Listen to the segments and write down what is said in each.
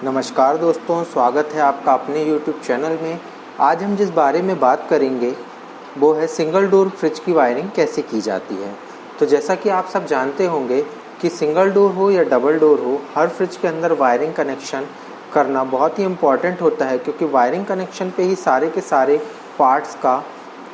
नमस्कार दोस्तों, स्वागत है आपका अपने YouTube चैनल में। आज हम जिस बारे में बात करेंगे वो है सिंगल डोर फ्रिज की वायरिंग कैसे की जाती है। तो जैसा कि आप सब जानते होंगे कि सिंगल डोर हो या डबल डोर हो, हर फ्रिज के अंदर वायरिंग कनेक्शन करना बहुत ही इम्पॉर्टेंट होता है, क्योंकि वायरिंग कनेक्शन पे ही सारे के सारे पार्ट्स का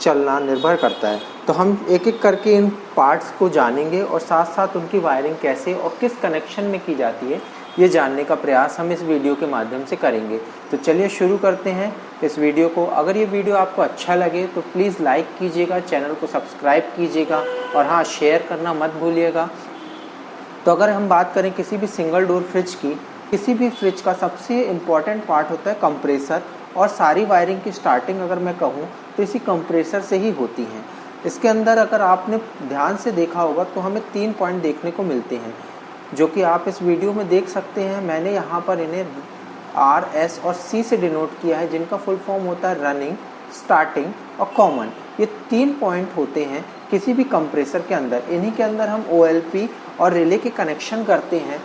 चलना निर्भर करता है। तो हम एक एक करके इन पार्ट्स को जानेंगे और साथ साथ उनकी वायरिंग कैसे और किस कनेक्शन में की जाती है ये जानने का प्रयास हम इस वीडियो के माध्यम से करेंगे। तो चलिए शुरू करते हैं इस वीडियो को। अगर ये वीडियो आपको अच्छा लगे तो प्लीज़ लाइक कीजिएगा, चैनल को सब्सक्राइब कीजिएगा और हाँ, शेयर करना मत भूलिएगा। तो अगर हम बात करें किसी भी सिंगल डोर फ्रिज की, किसी भी फ्रिज का सबसे इम्पॉर्टेंट पार्ट होता है कंप्रेसर, और सारी वायरिंग की स्टार्टिंग अगर मैं कहूँ तो इसी कंप्रेसर से ही होती है। इसके अंदर अगर आपने ध्यान से देखा होगा तो हमें 3 पॉइंट देखने को मिलते हैं, जो कि आप इस वीडियो में देख सकते हैं। मैंने यहाँ पर इन्हें R, S और C से डिनोट किया है, जिनका फुल फॉर्म होता है रनिंग, स्टार्टिंग और कॉमन। ये 3 पॉइंट होते हैं किसी भी कंप्रेसर के अंदर। इन्हीं के अंदर हम OLP और रिले के कनेक्शन करते हैं।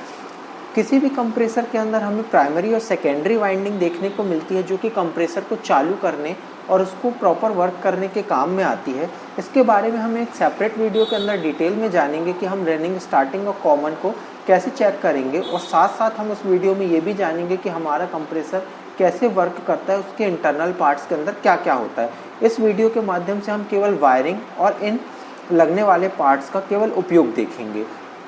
किसी भी कंप्रेसर के अंदर हमें प्राइमरी और सेकेंडरी वाइंडिंग देखने को मिलती है, जो कि कंप्रेसर को चालू करने और उसको प्रॉपर वर्क करने के काम में आती है। इसके बारे में हम एक सेपरेट वीडियो के अंदर डिटेल में जानेंगे कि हम रनिंग, स्टार्टिंग और कॉमन को कैसे चेक करेंगे, और साथ साथ हम उस वीडियो में ये भी जानेंगे कि हमारा कंप्रेसर कैसे वर्क करता है, उसके इंटरनल पार्ट्स के अंदर क्या क्या होता है। इस वीडियो के माध्यम से हम केवल वायरिंग और इन लगने वाले पार्ट्स का केवल उपयोग देखेंगे।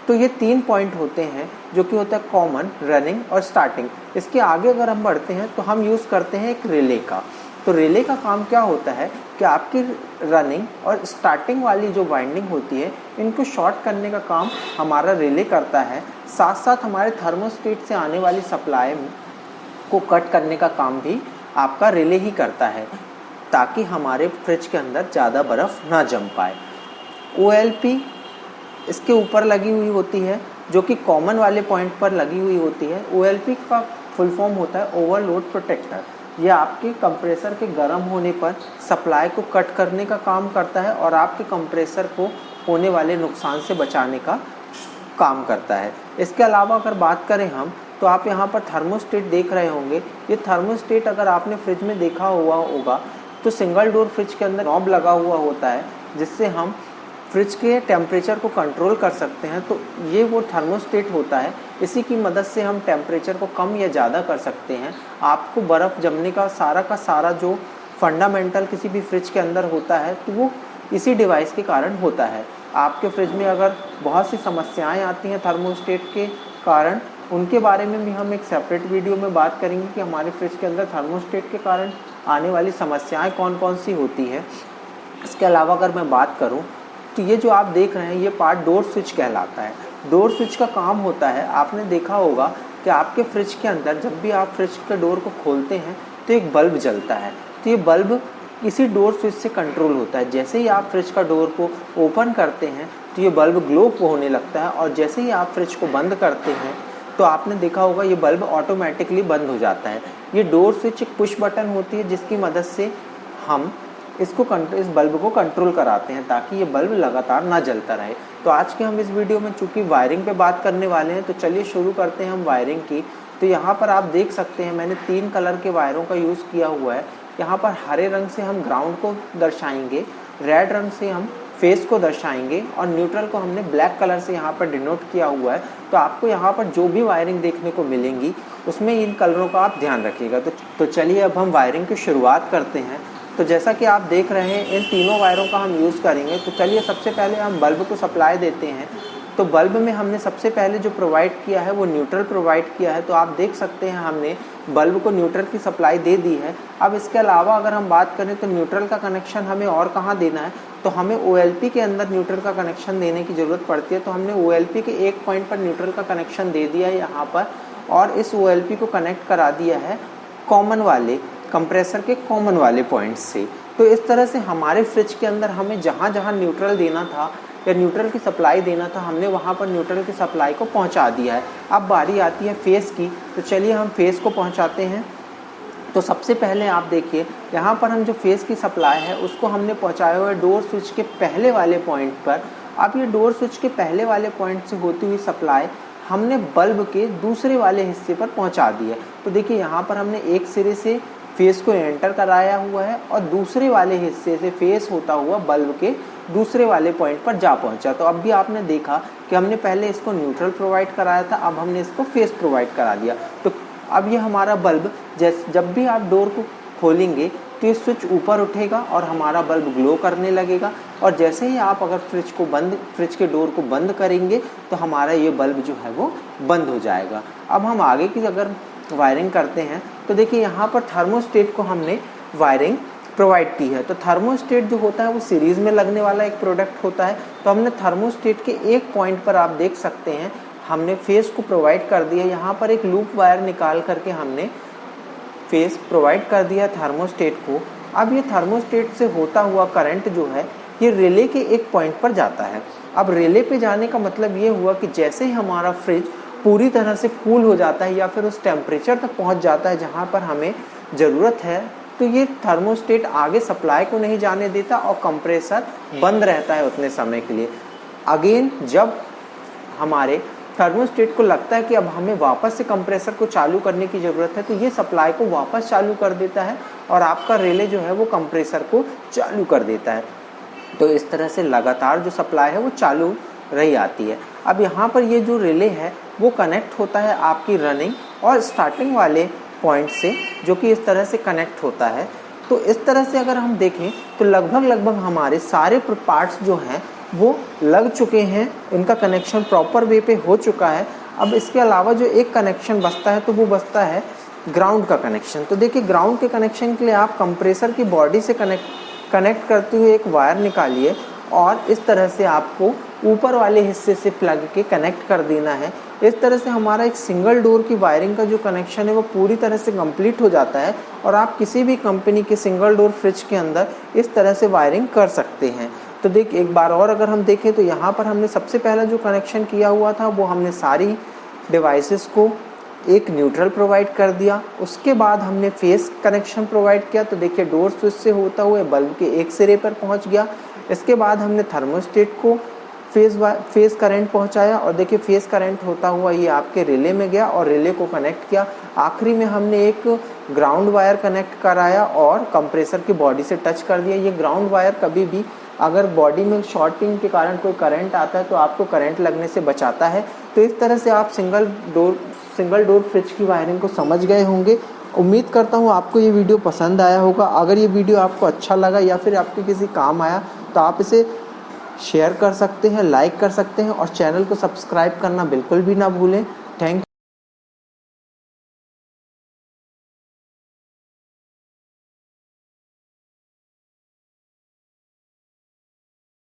तो ये 3 पॉइंट होते हैं, जो कि होता है कॉमन, रनिंग और स्टार्टिंग। इसके आगे अगर हम बढ़ते हैं तो हम यूज़ करते हैं एक रिले का। तो रिले का काम क्या होता है कि आपकी रनिंग और स्टार्टिंग वाली जो वाइंडिंग होती है, इनको शॉर्ट करने का काम हमारा रिले करता है। साथ साथ हमारे थर्मोस्टेट से आने वाली सप्लाई को कट करने का काम भी आपका रिले ही करता है, ताकि हमारे फ्रिज के अंदर ज़्यादा बर्फ़ ना जम पाए। OLP इसके ऊपर लगी हुई होती है, जो कि कॉमन वाले पॉइंट पर लगी हुई होती है। OLP का फुल फॉर्म होता है ओवरलोड प्रोटेक्टर। ये आपके कंप्रेसर के गर्म होने पर सप्लाई को कट करने का काम करता है और आपके कंप्रेसर को होने वाले नुकसान से बचाने का काम करता है। इसके अलावा अगर बात करें हम, तो आप यहाँ पर थर्मोस्टेट देख रहे होंगे। ये थर्मोस्टेट अगर आपने फ्रिज में देखा हुआ होगा तो सिंगल डोर फ्रिज के अंदर नॉब लगा हुआ होता है, जिससे हम फ्रिज के टेम्परेचर को कंट्रोल कर सकते हैं। तो ये वो थर्मोस्टेट होता है, इसी की मदद से हम टेम्परेचर को कम या ज़्यादा कर सकते हैं। आपको बर्फ़ जमने का सारा जो फंडामेंटल किसी भी फ्रिज के अंदर होता है, तो वो इसी डिवाइस के कारण होता है। आपके फ्रिज में अगर बहुत सी समस्याएं आती हैं थर्मोस्टेट के कारण, उनके बारे में भी हम एक सेपरेट वीडियो में बात करेंगे कि हमारे फ्रिज के अंदर थर्मोस्टेट के कारण आने वाली समस्याएँ कौन कौन सी होती हैं। इसके अलावा अगर मैं बात करूँ तो ये जो आप देख रहे हैं, ये पार्ट डोर स्विच कहलाता है। डोर स्विच का काम होता है, आपने देखा होगा कि आपके फ्रिज के अंदर जब भी आप फ्रिज के डोर को खोलते हैं तो एक बल्ब जलता है। तो ये बल्ब इसी डोर स्विच से कंट्रोल होता है। जैसे ही आप फ्रिज का डोर को ओपन करते हैं तो ये बल्ब ग्लो होने लगता है, और जैसे ही आप फ्रिज को बंद करते हैं तो आपने देखा होगा ये बल्ब ऑटोमेटिकली बंद हो जाता है। ये डोर स्विच एक पुश बटन होती है, जिसकी मदद से हम इस बल्ब को कंट्रोल कराते हैं, ताकि ये बल्ब लगातार ना जलता रहे। तो आज के हम इस वीडियो में चूंकि वायरिंग पे बात करने वाले हैं, तो चलिए शुरू करते हैं हम वायरिंग की। तो यहाँ पर आप देख सकते हैं मैंने 3 कलर के वायरों का यूज़ किया हुआ है। यहाँ पर हरे रंग से हम ग्राउंड को दर्शाएंगे, रेड रंग से हम फेस को दर्शाएंगे, और न्यूट्रल को हमने ब्लैक कलर से यहाँ पर डिनोट किया हुआ है। तो आपको यहाँ पर जो भी वायरिंग देखने को मिलेंगी उसमें इन कलरों का आप ध्यान रखिएगा। तो चलिए अब हम वायरिंग की शुरुआत करते हैं। तो जैसा कि आप देख रहे हैं, इन तीनों वायरों का हम यूज़ करेंगे। तो चलिए सबसे पहले हम बल्ब को सप्लाई देते हैं। तो बल्ब में हमने सबसे पहले जो प्रोवाइड किया है वो न्यूट्रल प्रोवाइड किया है। तो आप देख सकते हैं हमने बल्ब को न्यूट्रल की सप्लाई दे दी है। अब इसके अलावा अगर हम बात करें तो न्यूट्रल का कनेक्शन हमें और कहाँ देना है, तो हमें OLP के अंदर न्यूट्रल का कनेक्शन देने की ज़रूरत पड़ती है। तो हमने OLP के एक पॉइंट पर न्यूट्रल का कनेक्शन दे दिया है यहाँ पर, और इस OLP को कनेक्ट करा दिया है कॉमन वाले कंप्रेसर के कॉमन वाले पॉइंट से। तो इस तरह से हमारे फ्रिज के अंदर हमें जहाँ जहाँ न्यूट्रल देना था या न्यूट्रल की सप्लाई देना था, हमने वहाँ पर न्यूट्रल की सप्लाई को पहुँचा दिया है। अब बारी आती है फेस की। तो चलिए हम फेस को पहुँचाते हैं। तो सबसे पहले आप देखिए, यहाँ पर हम जो फेस की सप्लाई है उसको हमने पहुँचाया हुआ है डोर स्विच के पहले वाले पॉइंट पर। अब ये डोर स्विच के पहले वाले पॉइंट से होती हुई सप्लाई हमने बल्ब के दूसरे वाले हिस्से पर पहुंचा दी है। तो देखिए यहाँ पर हमने एक सिरे से फेस को एंटर कराया हुआ है और दूसरे वाले हिस्से से फेस होता हुआ बल्ब के दूसरे वाले पॉइंट पर जा पहुंचा। तो अब भी आपने देखा कि हमने पहले इसको न्यूट्रल प्रोवाइड कराया था, अब हमने इसको फेस प्रोवाइड करा दिया। तो अब ये हमारा बल्ब जब भी आप डोर को खोलेंगे तो ये स्विच ऊपर उठेगा और हमारा बल्ब ग्लो करने लगेगा, और जैसे ही आप अगर फ्रिज के डोर को बंद करेंगे तो हमारा ये बल्ब जो है वो बंद हो जाएगा। अब हम आगे की अगर वायरिंग करते हैं तो देखिए यहाँ पर थर्मोस्टेट को हमने वायरिंग प्रोवाइड की है। तो थर्मोस्टेट जो होता है वो सीरीज में लगने वाला एक प्रोडक्ट होता है। तो हमने थर्मोस्टेट के एक पॉइंट पर आप देख सकते हैं हमने फेस को प्रोवाइड कर दिया। यहाँ पर एक लूप वायर निकाल करके हमने फेस प्रोवाइड कर दिया थर्मोस्टेट को। अब ये थर्मोस्टेट से होता हुआ करंट जो है ये रिले के एक पॉइंट पर जाता है। अब रिले पे जाने का मतलब ये हुआ कि जैसे ही हमारा फ्रिज पूरी तरह से कूल हो जाता है या फिर उस टेम्परेचर तक पहुंच जाता है जहां पर हमें ज़रूरत है, तो ये थर्मोस्टेट आगे सप्लाई को नहीं जाने देता और कंप्रेसर बंद रहता है उतने समय के लिए। अगेन जब हमारे थर्मोस्टेट को लगता है कि अब हमें वापस से कंप्रेसर को चालू करने की ज़रूरत है, तो ये सप्लाई को वापस चालू कर देता है और आपका रिले जो है वो कंप्रेसर को चालू कर देता है। तो इस तरह से लगातार जो सप्लाई है वो चालू रही आती है। अब यहाँ पर ये जो रिले है वो कनेक्ट होता है आपकी रनिंग और स्टार्टिंग वाले पॉइंट से, जो कि इस तरह से कनेक्ट होता है। तो इस तरह से अगर हम देखें तो लगभग हमारे सारे पार्ट्स जो हैं वो लग चुके हैं, इनका कनेक्शन प्रॉपर वे पे हो चुका है। अब इसके अलावा जो एक कनेक्शन बचता है तो वो बचता है ग्राउंड का कनेक्शन। तो देखिए ग्राउंड के कनेक्शन के लिए आप कंप्रेसर की बॉडी से कनेक्ट करते हुए एक वायर निकालिए और इस तरह से आपको ऊपर वाले हिस्से से प्लग के कनेक्ट कर देना है। इस तरह से हमारा एक सिंगल डोर की वायरिंग का जो कनेक्शन है वो पूरी तरह से कंप्लीट हो जाता है और आप किसी भी कंपनी के सिंगल डोर फ्रिज के अंदर इस तरह से वायरिंग कर सकते हैं। तो देखिए एक बार और अगर हम देखें तो यहाँ पर हमने सबसे पहला जो कनेक्शन किया हुआ था वो हमने सारी डिवाइसेस को एक न्यूट्रल प्रोवाइड कर दिया। उसके बाद हमने फेस कनेक्शन प्रोवाइड किया। तो देखिए डोर स्विच से होता हुआ बल्ब के एक सिरे पर पहुँच गया। इसके बाद हमने थर्मोस्टेट को फेस करंट पहुंचाया और देखिए फेस करंट होता हुआ ये आपके रिले में गया और रिले को कनेक्ट किया। आखिरी में हमने एक ग्राउंड वायर कनेक्ट कराया और कंप्रेसर की बॉडी से टच कर दिया। ये ग्राउंड वायर कभी भी अगर बॉडी में शॉर्टिंग के कारण कोई करंट आता है तो आपको करंट लगने से बचाता है। तो इस तरह से आप सिंगल डोर फ्रिज की वायरिंग को समझ गए होंगे। उम्मीद करता हूँ आपको ये वीडियो पसंद आया होगा। अगर ये वीडियो आपको अच्छा लगा या फिर आपके किसी काम आया तो आप इसे शेयर कर सकते हैं, लाइक कर सकते हैं और चैनल को सब्सक्राइब करना बिल्कुल भी ना भूलें। Thank you.